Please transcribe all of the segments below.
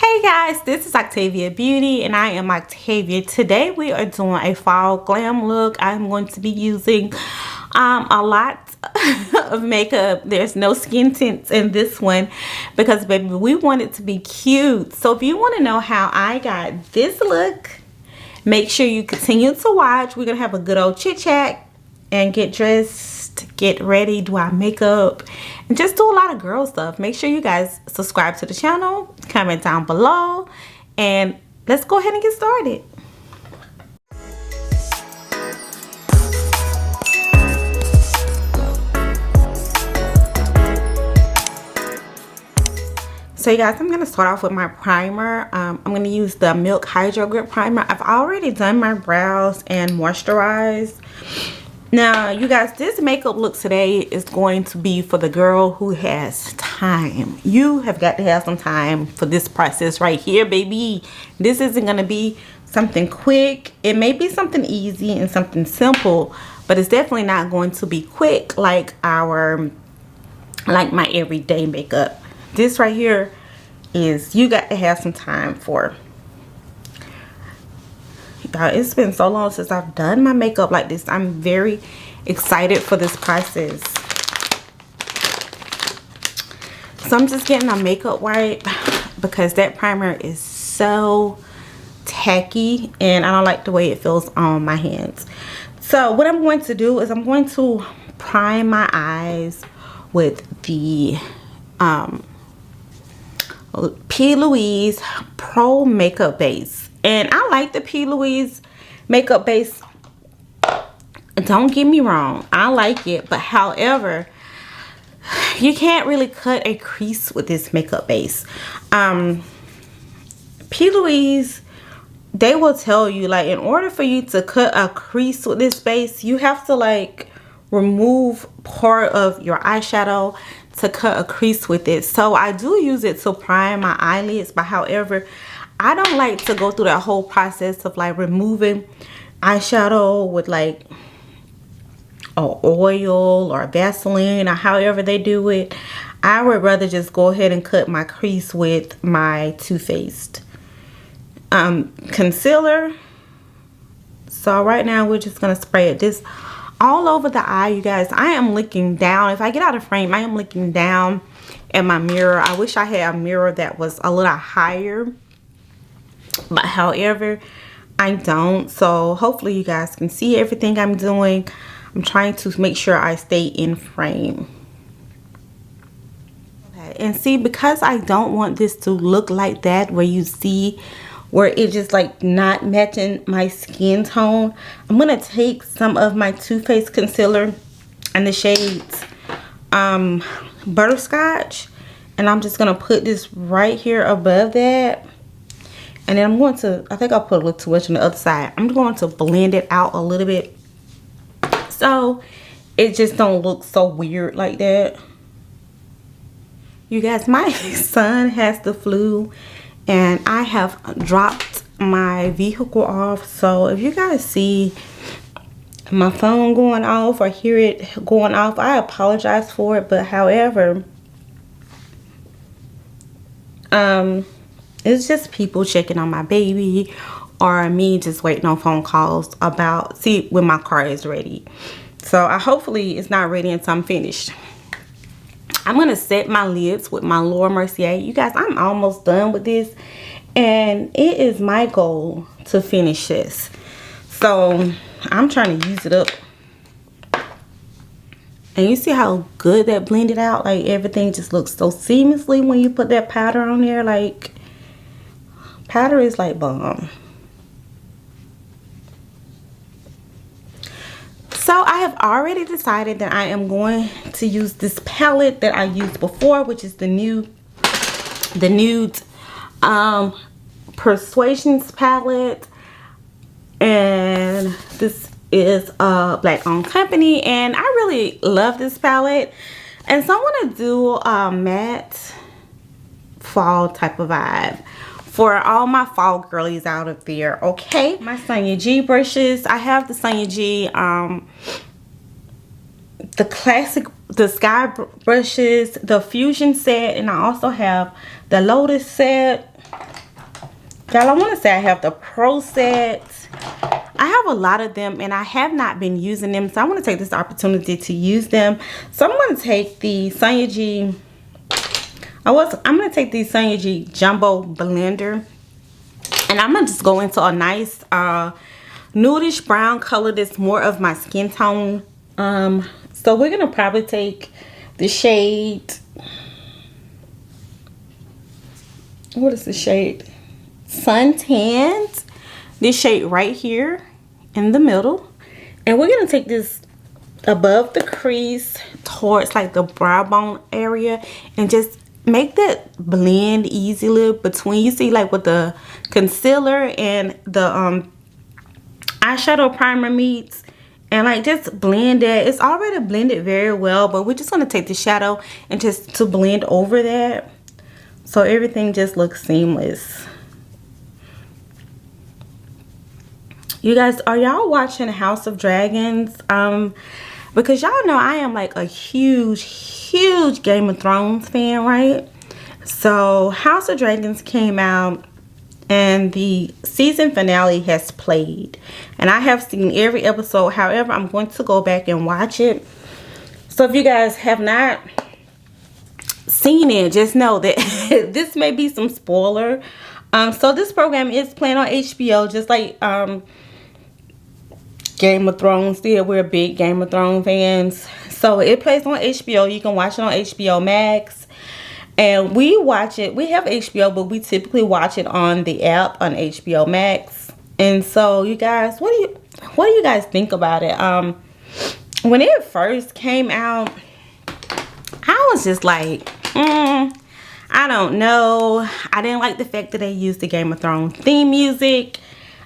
Hey guys, this is Octavia Beauty and I am Octavia. Today we are doing a fall glam look. I'm going to be using a lot of makeup. There's no skin tints in this one because baby, we want it to be cute. So if you want to know how I got this look, make sure you continue to watch. We're going to have a good old chit chat and get dressed, get ready, do our makeup, and just do a lot of girl stuff. Make sure you guys subscribe to the channel, comment down below, and let's go ahead and get started. So you guys, I'm going to start off with my primer. I'm going to use the Milk Hydro Grip Primer. I've already done my brows and moisturized. Now, you guys, this makeup look today is going to be for the girl who has time. You have got to have some time for this process right here, baby. This isn't going to be something quick. It may be something easy and something simple, but it's definitely not going to be quick like my everyday makeup. This right here is you got to have some time for. It's been so long since I've done my makeup like this. I'm very excited for this process. So I'm just getting a makeup wipe because that primer is so tacky and I don't like the way it feels on my hands. So what I'm going to do is I'm going to prime my eyes with the P. Louise Pro Makeup Base. And I like the P. Louise makeup base. Don't get me wrong, I like it, but however, you can't really cut a crease with this makeup base. P. Louise, they will tell you, like, in order for you to cut a crease with this base, you have to like remove part of your eyeshadow to cut a crease with it. So I do use it to prime my eyelids, but however, I don't like to go through that whole process of like removing eyeshadow with like oil or Vaseline or however they do it. I would rather just go ahead and cut my crease with my Too Faced concealer. So right now we're just going to spray this all over the eye, you guys. I am looking down. If I get out of frame, I am looking down at my mirror. I wish I had a mirror that was a little higher. But however, I don't. So hopefully you guys can see everything I'm doing. I'm trying to make sure I stay in frame. Okay. And see, because I don't want this to look like that, where you see where it's just like not matching my skin tone, I'm going to take some of my Too Faced concealer in the shades Butterscotch. And I'm just going to put this right here above that. And then I'm going to, I think I'll put a little too much on the other side. I'm going to blend it out a little bit so it just don't look so weird like that. You guys, my son has the flu and I have dropped my vehicle off. So if you guys see my phone going off or hear it going off, I apologize for it. But however, it's just people checking on my baby or me just waiting on phone calls about see when my car is ready. So hopefully it's not ready until I'm finished. I'm going to set my lids with my Laura Mercier. You guys, I'm almost done with this and it is my goal to finish this. So I'm trying to use it up. And you see how good that blended out? Like everything just looks so seamlessly when you put that powder on there. Like powder is like bomb. So I have already decided that I am going to use this palette that I used before, which is the nude Persuasions palette. And this is a black owned company and I really love this palette. And so I want to do a matte fall type of vibe for all my fall girlies out of there. Okay, my Sonia G brushes. I have the Sonia G the classic, the sky brushes, the fusion set, and I also have the Lotus set. Y'all, I want to say I have the Pro Set. I have a lot of them and I have not been using them, so I want to take this opportunity to use them. So I'm going to take the Sonya G. I'm going to take the Sonya G Jumbo Blender, and I'm going to just go into a nice nudish brown color that's more of my skin tone. So we're going to probably take the shade. What is the shade? Suntanned. This shade right here in the middle, and we're gonna take this above the crease towards like the brow bone area and just make that blend easily between, you see, like with the concealer and the eyeshadow primer meets, and like just blend that. It's already blended very well, but we're just gonna take the shadow and just to blend over that so everything just looks seamless. You guys, are y'all watching House of Dragons? Because y'all know I am like a huge Game of Thrones fan, right? So House of Dragons came out and the season finale has played, and I have seen every episode. However, I'm going to go back and watch it. So if you guys have not seen it, just know that this may be some spoiler. So this program is playing on HBO, just like Game of Thrones did. We're big Game of Thrones fans. So it plays on HBO. You can watch it on HBO Max. And we watch it. We have HBO, but we typically watch it on the app on HBO Max. And so you guys, what do you guys think about it? When it first came out, I was just like, I don't know. I didn't like the fact that they used the Game of Thrones theme music.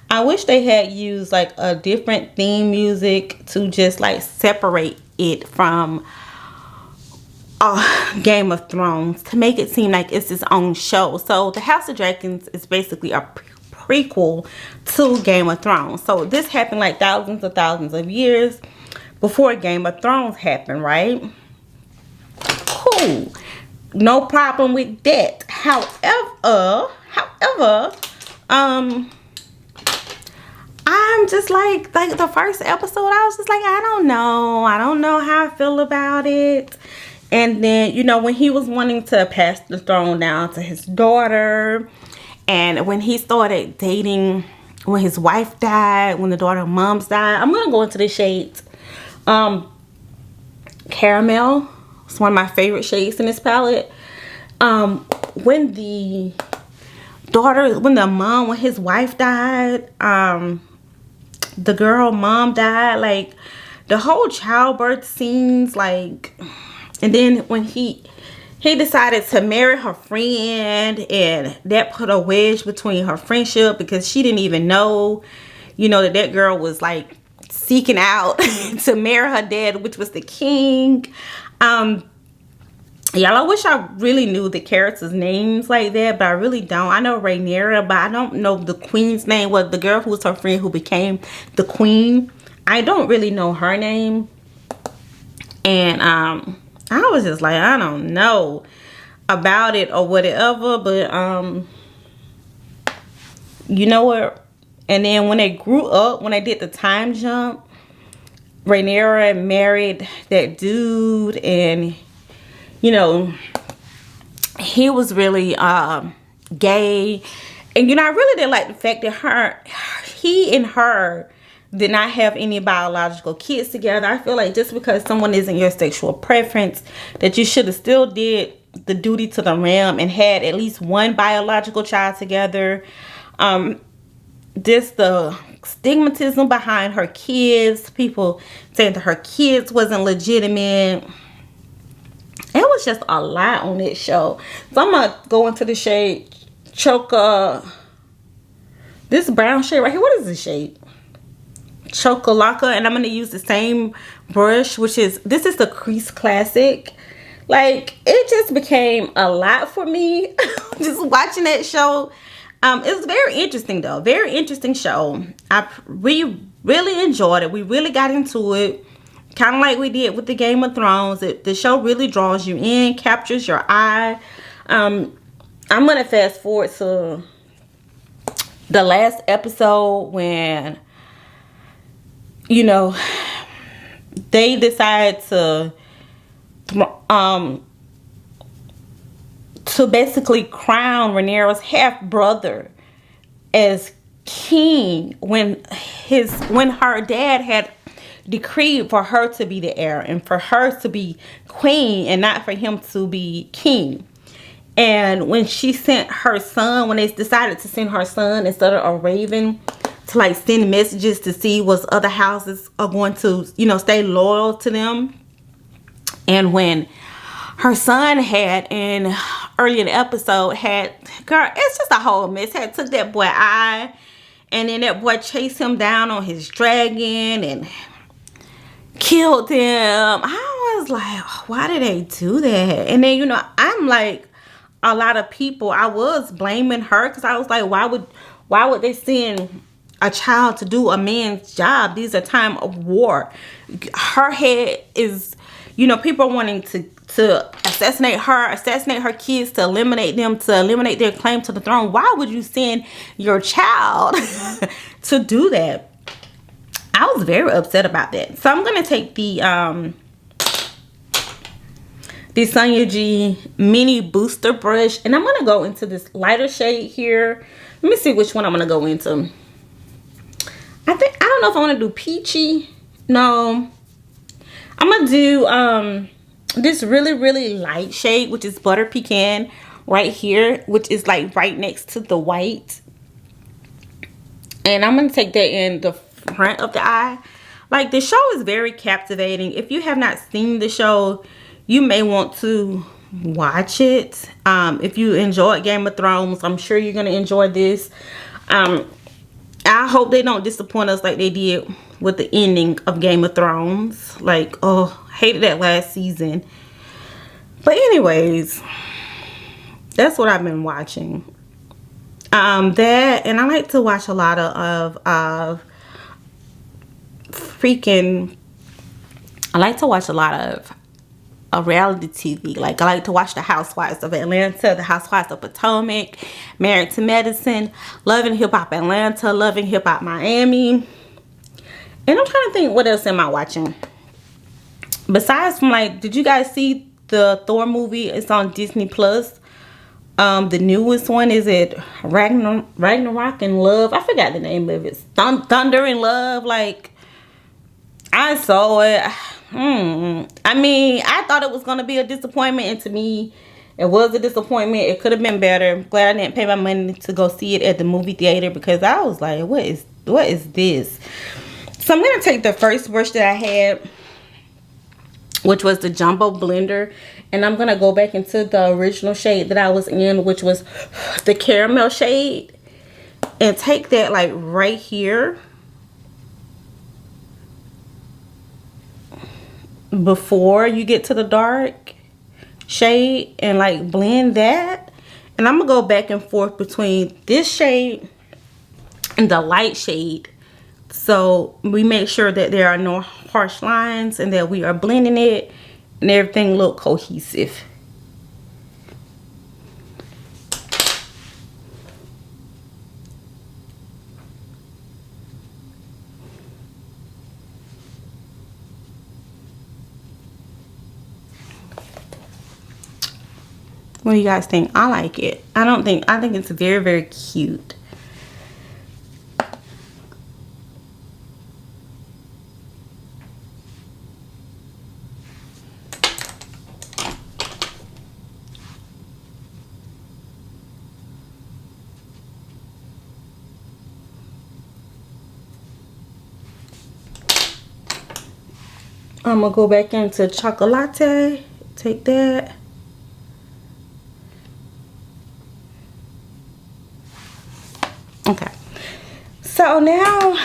I wish they had used like a different theme music to just like separate it from Game of Thrones to make it seem like it's its own show. So the House of Dragons is basically a prequel to Game of Thrones. So this happened like thousands of years before Game of Thrones happened, right? Cool. No problem with that. However, I'm just like the first episode, I was just like, I don't know how I feel about it. And then, you know, when he was wanting to pass the throne down to his daughter, and when he started dating, when his wife died, when the daughter moms died, I'm gonna go into the shades. Caramel. It's one of my favorite shades in this palette. When his wife died, the girl mom died, like the whole childbirth scenes, like, and then when he decided to marry her friend, and that put a wedge between her friendship, because she didn't even know, you know, that girl was like seeking out to marry her dad, which was the king. Y'all, I wish I really knew the characters' names like that, but I really don't. I know Rhaenyra, but I don't know the queen's name. Well, the girl who was her friend who became the queen, I don't really know her name. And I was just like, I don't know about it or whatever, but you know what? And then when they grew up, when they did the time jump, Rhaenyra married that dude, and you know, he was really gay. And you know, I really didn't like the fact that he and her did not have any biological kids together. I feel like just because someone isn't your sexual preference, that you should have still did the duty to the realm and had at least one biological child together. Just the stigmatism behind her kids, people saying that her kids wasn't legitimate. It was just a lot on this show. So I'm gonna go into the shade Choca. This brown shade right here. What is this shade? Chocolate. And I'm gonna use the same brush, which is, this is the Crease Classic. Like, it just became a lot for me just watching that show. It was very interesting though. Very interesting show. We really enjoyed it. We really got into it. Kind of like we did with the Game of Thrones. The show really draws you in, captures your eye. I'm going to fast forward to the last episode when, you know, they decide to basically crown Rhaenyra's half brother as king when her dad had decreed for her to be the heir and for her to be queen and not for him to be king. And when she sent her son, when they decided to send her son instead of a raven to like send messages to see what other houses are going to, you know, stay loyal to them. And when her son had, in earlier in the episode, had, girl, it's just a whole mess. Had took that boy eye, and then that boy chased him down on his dragon and killed him. I was like, why did they do that? And then, you know, I'm like, a lot of people, I was blaming her because I was like, why would they send a child to do a man's job? These are time of war. Her head is, you know, people are wanting to assassinate her kids, to eliminate them, to eliminate their claim to the throne. Why would you send your child to do that? I was very upset about that. So I'm gonna take the Sonia G mini booster brush, and I'm gonna go into this lighter shade here. Let me see which one I'm gonna go into. I don't know if I want to do peachy. No, I'm gonna do this really light shade, which is butter pecan right here, which is like right next to the white. And I'm gonna take that in the front of the eye. Like, the show is very captivating. If you have not seen the show, you may want to watch it. If you enjoyed Game of Thrones, I'm sure you're gonna enjoy this. I hope they don't disappoint us like they did with the ending of Game of Thrones. Like, oh, hated that last season. But anyways, that's what I've been watching. That, and I like to watch a lot of reality TV. Like, I like to watch the Housewives of Atlanta, the Housewives of Potomac, Married to Medicine, Loving Hip Hop Atlanta, Loving Hip Hop Miami. And I'm trying to think, what else am I watching? Besides from, like, did you guys see the Thor movie? It's on Disney Plus. The newest one, is it Ragnarok in Love? I forgot the name of it. Thunder in Love. Like, I saw it. I mean, I thought it was going to be a disappointment, and to me, it was a disappointment. It could have been better. I'm glad I didn't pay my money to go see it at the movie theater, because I was like, what is this? So I'm going to take the first brush that I had, which was the Jumbo Blender, and I'm going to go back into the original shade that I was in, which was the caramel shade, and take that like right here before you get to the dark shade, and like blend that. And I'm gonna go back and forth between this shade and the light shade, so we make sure that there are no harsh lines and that we are blending it and everything look cohesive. What do you guys think? I like it. I think it's very cute. I'm gonna go back into Chocolate. Take that. Okay, so now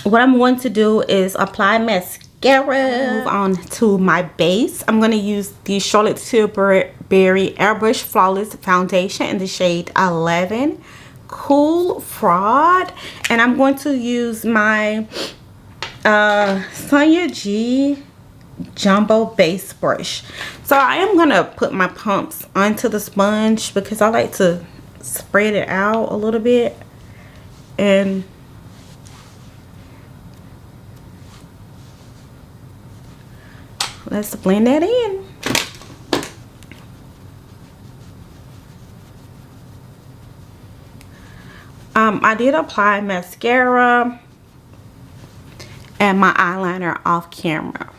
what I'm going to do is apply mascara. Move on to my base. I'm going to use the Charlotte Tilbury Airbrush Flawless Foundation in the shade 11 Cool Fraud, and I'm going to use my Sonia G Jumbo Base Brush. So I am going to put my pumps onto the sponge because I like to spread it out a little bit, and let's blend that in. I did apply mascara and my eyeliner off camera.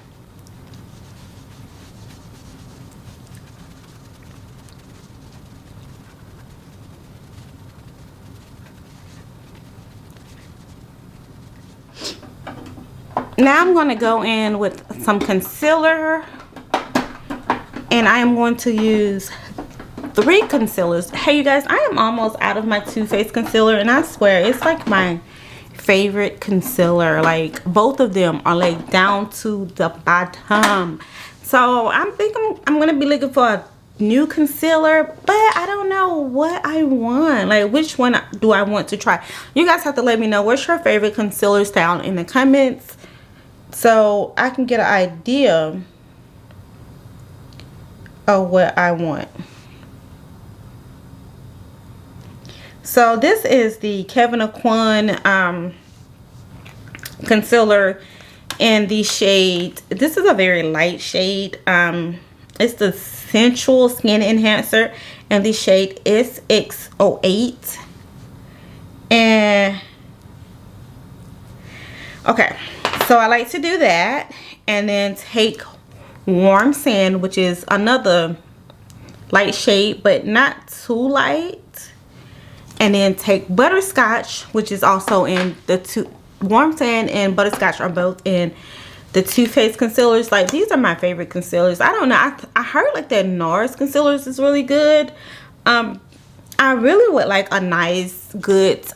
Now I'm going to go in with some concealer, and I am going to use 3 concealers. Hey you guys, I am almost out of my Too Faced concealer, and I swear it's like my favorite concealer. Like both of them are like down to the bottom. So I'm thinking I'm going to be looking for a new concealer, but I don't know what I want. Like which one do I want to try? You guys have to let me know what's your favorite concealers down in the comments, so I can get an idea of what I want. So this is the Kevyn Aucoin concealer in the shade. This is a very light shade. It's the Sensual Skin Enhancer, and the shade is SX08. And okay, so I like to do that, and then take Warm Sand, which is another light shade but not too light, and then take Butterscotch, which is also in the Warm Sand and Butterscotch are both in the Too Faced concealers. Like these are my favorite concealers. I don't know, I heard like that Nars concealers is really good. I really would like a nice good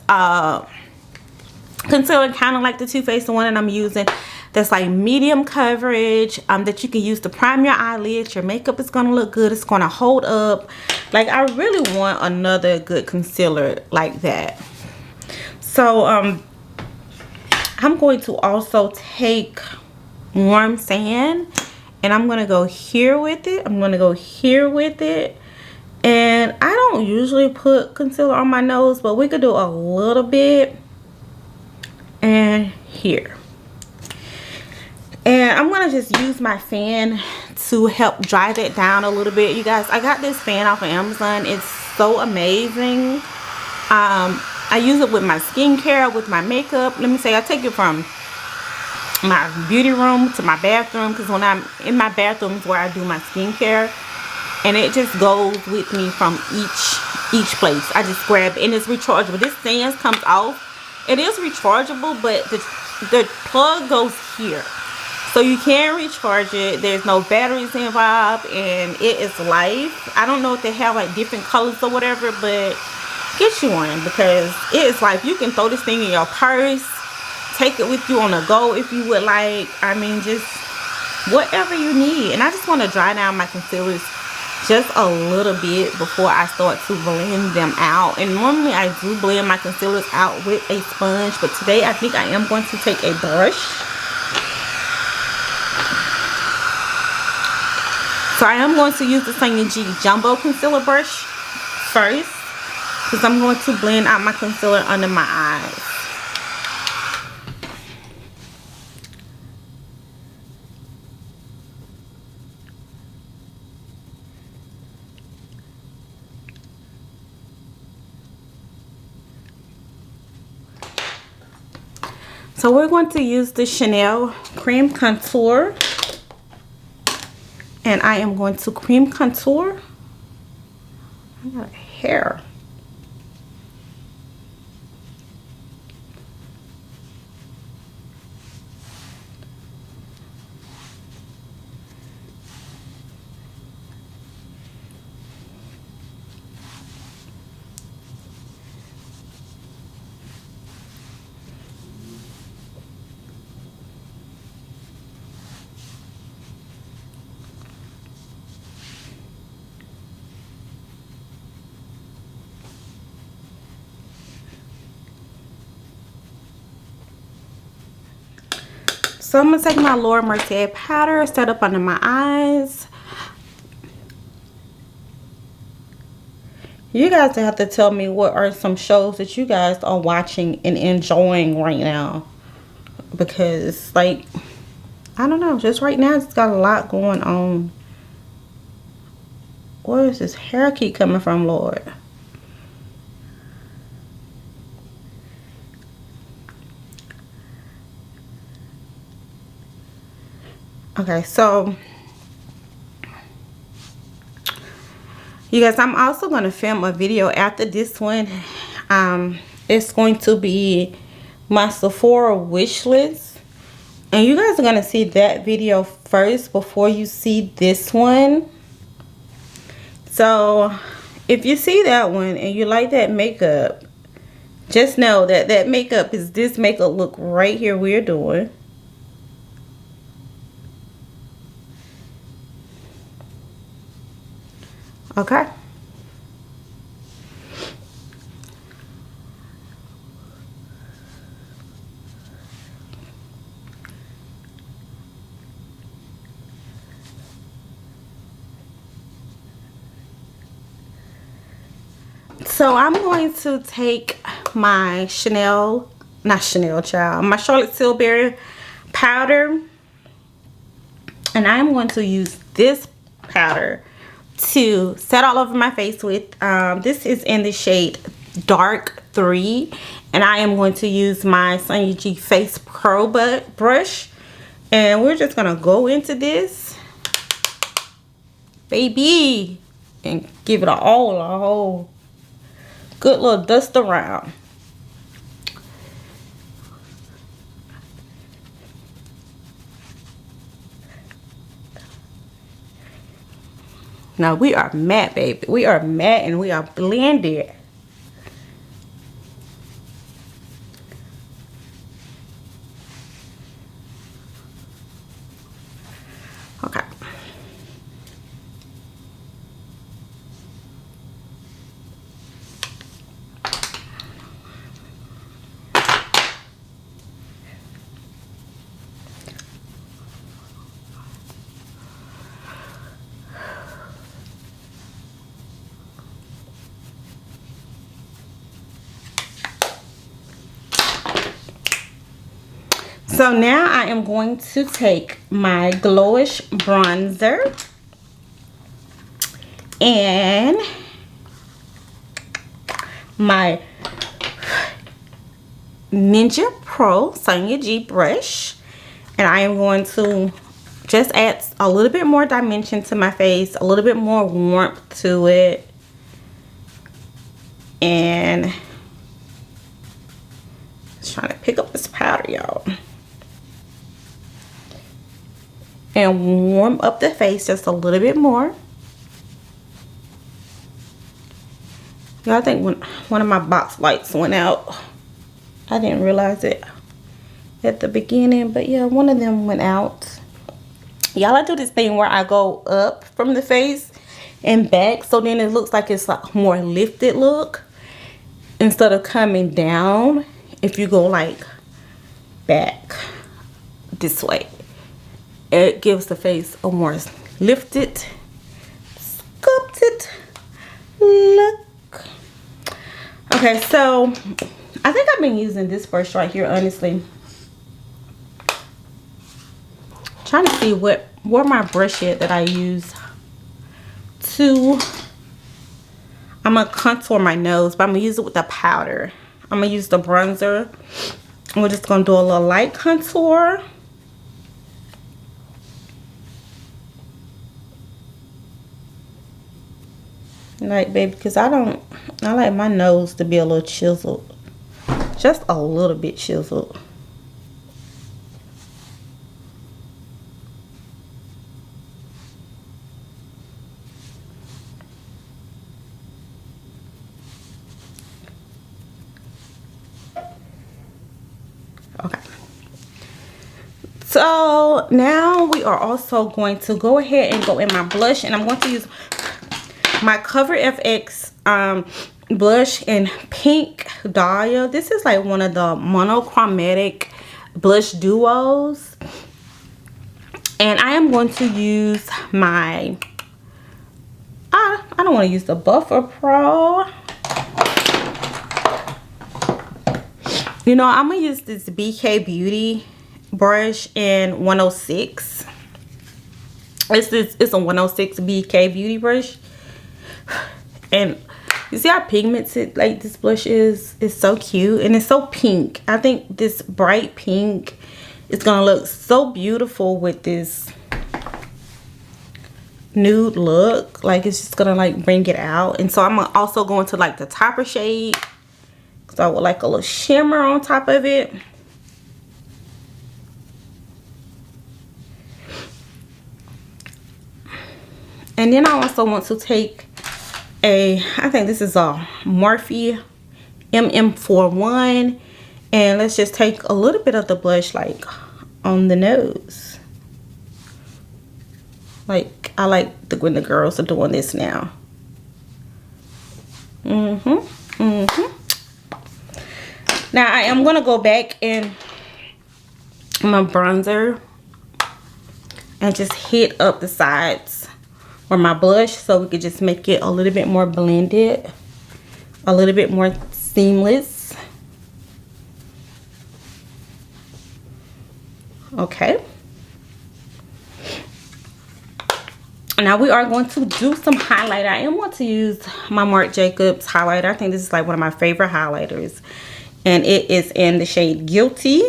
concealer, kind of like the Too Faced, the one that I'm using, that's like medium coverage, that you can use to prime your eyelids. Your makeup is gonna look good, it's gonna hold up. Like I really want another good concealer like that. So I'm going to also take Warm Sand, and I'm gonna go here with it. I'm gonna go here with it. And I don't usually put concealer on my nose, but we could do a little bit, and here. And I'm gonna just use my fan to help dry that down a little bit. You guys, I got this fan off of Amazon. It's so amazing. I use it with my skincare, with my makeup. Let me say, I take it from my beauty room to my bathroom, because when I'm in my bathroom is where I do my skincare, and it just goes with me from each place. I just grab it, and it's rechargeable. This stand comes off. It is rechargeable, but the plug goes here, so you can recharge it. There's no batteries involved, and it is life. I don't know if they have like different colors or whatever, but get you one, because it is life. You can throw this thing in your purse, take it with you on the go if you would like. I mean, just whatever you need. And I just want to dry down my concealers just a little bit before I start to blend them out. And normally I do blend my concealers out with a sponge, but today I think I am going to take a brush. So I am going to use the Sonia G Jumbo Concealer Brush first, because I'm going to blend out my concealer under my eyes. So we're going to use the Chanel Cream Contour, and I am going to cream contour. I got hair. So I'm going to take my Laura Mercier powder, set up under my eyes. You guys have to tell me what are some shows that you guys are watching and enjoying right now. Because, like, I don't know. Just right now, it's got a lot going on. Where is this hair keep coming from, Lord? Okay, so you guys, I'm also going to film a video after this one. It's going to be my Sephora wish list, and you guys are going to see that video first before you see this one. So if you see that one and you like that makeup, just know that that makeup is this makeup look right here we're doing. Okay. So I'm going to take my my Charlotte Tilbury powder, and I'm going to use this powder to set all over my face with. This is in the shade Dark 3, and I am going to use my Sonia G Face Pro brush, and we're just gonna go into this baby and give it a whole good little dust around. Now we are matte, baby. We are matte and we are blended. Okay. So now I am going to take my glowish bronzer and my Ninja Pro Sonia G brush, and I am going to just add a little bit more dimension to my face, a little bit more warmth to it, and just trying to pick up this powder, y'all. And warm up the face just a little bit more. Yeah, I think when one of my box lights went out, I didn't realize it at the beginning, but yeah, one of them went out. Y'all, I do this thing where I go up from the face and back, so then it looks like it's like more lifted look instead of coming down. If you go like back this way, it gives the face a more lifted, sculpted look. Okay, so I think I've been using this brush right here, honestly. Trying to see where my brush is that I use to. I'm gonna contour my nose, but I'm gonna use it with the powder. I'm gonna use the bronzer. And we're just gonna do a little light contour. Like, baby, because I like my nose to be a little chiseled. Just a little bit chiseled. Okay. So now we are also going to go ahead and go in my blush, and I'm going to use my Cover FX blush in Pink Dahlia. This is like one of the monochromatic blush duos, and I am going to use my I I don't want to use the Buffer Pro. You know, I'm going to use this BK Beauty brush in 106. It's a 106 BK Beauty brush. And you see how pigmented like this blush is? It's so cute and it's so pink. I think this bright pink is gonna look so beautiful with this nude look. Like it's just gonna like bring it out. And so I'm also going to like the topper shade, because I would like a little shimmer on top of it. And then I also want to take I think this is a Morphe MM41, and let's just take a little bit of the blush like on the nose. Like I like when the girls are doing this now. Now I am gonna go back in my bronzer and just hit up the sides or my blush, so we could just make it a little bit more blended, a little bit more seamless. Okay, now we are going to do some highlighter. I am going to use my Marc Jacobs highlighter. I think this is like one of my favorite highlighters, and it is in the shade Guilty.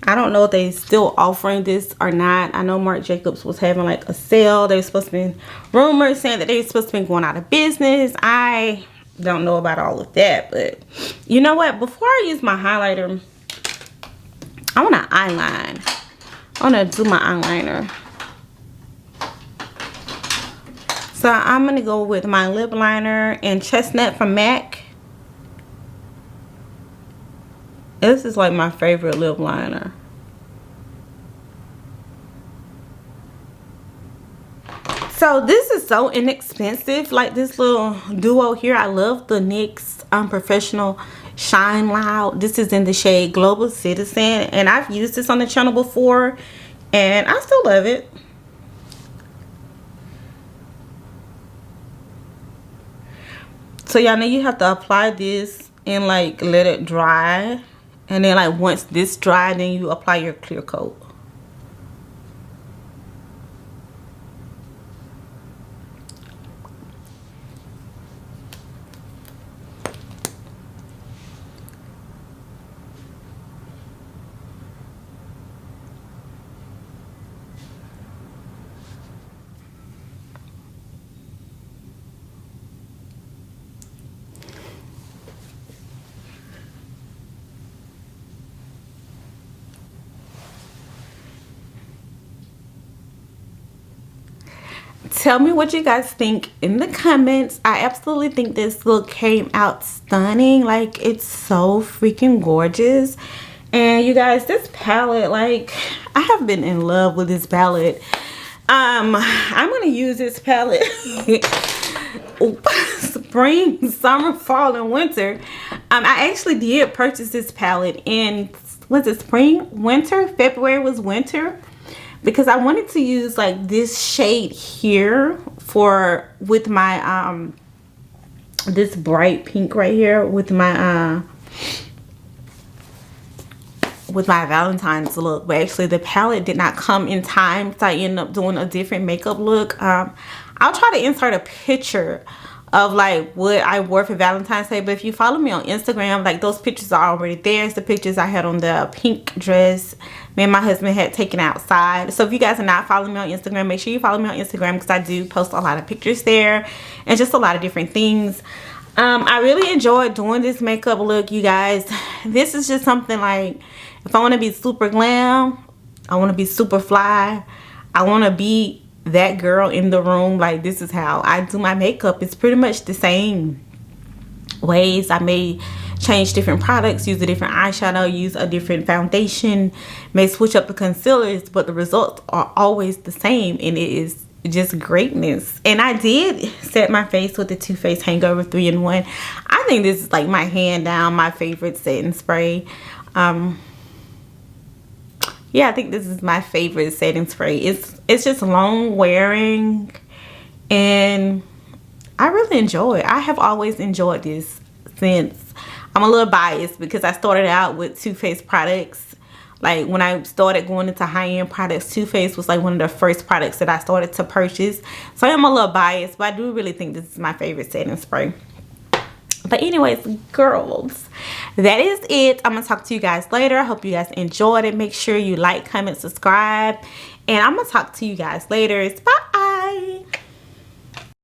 I don't know if they still offering this or not. I know Marc Jacobs was having like a sale. They were supposed to be rumors saying that they were supposed to be going out of business. I don't know about all of that, but you know what? Before I use my highlighter, I want to eyeline. I want to do my eyeliner. So I'm going to go with my lip liner in Chestnut from MAC. This is like my favorite lip liner. So this is so inexpensive. Like this little duo here. I love the NYX Professional Shine Loud. This is in the shade Global Citizen. And I've used this on the channel before, and I still love it. So y'all know you have to apply this and like let it dry. And then like once this dry, then you apply your clear coat. Tell me what you guys think in the comments. I absolutely think this look came out stunning. Like it's so freaking gorgeous. And you guys, this palette, like I have been in love with this palette. I'm gonna use this palette spring, summer, fall, and winter. I actually did purchase this palette in, was it spring, winter? February was winter. Because I wanted to use like this shade here with my this bright pink right here with my Valentine's look. But actually the palette did not come in time, so I ended up doing a different makeup look. I'll try to insert a picture of like what I wore for Valentine's Day, but if you follow me on Instagram, like those pictures are already there. It's the pictures I had on the pink dress me and my husband had taken outside. So if you guys are not following me on Instagram, make sure you follow me on Instagram, because I do post a lot of pictures there and just a lot of different things. I really enjoyed doing this makeup look, you guys. This is just something like, if I want to be super glam, I want to be super fly, I want to be that girl in the room, like this is how I do my makeup. It's pretty much the same ways. I may change different products, use a different eyeshadow, use a different foundation, may switch up the concealers, but the results are always the same, and it is just greatness. And I did set my face with the Too Faced Hangover 3-in-1. I think this is like my hand down my favorite setting spray. Yeah, I think this is my favorite setting spray. It's just long wearing, and I really enjoy it. I have always enjoyed this since. I'm a little biased because I started out with Too Faced products. Like when I started going into high-end products, Too Faced was like one of the first products that I started to purchase. So I am a little biased, but I do really think this is my favorite setting spray. But anyways, girls, that is it. I'm gonna talk to you guys later. I hope you guys enjoyed it. Make sure you like, comment, subscribe, and I'm gonna talk to you guys later. Bye.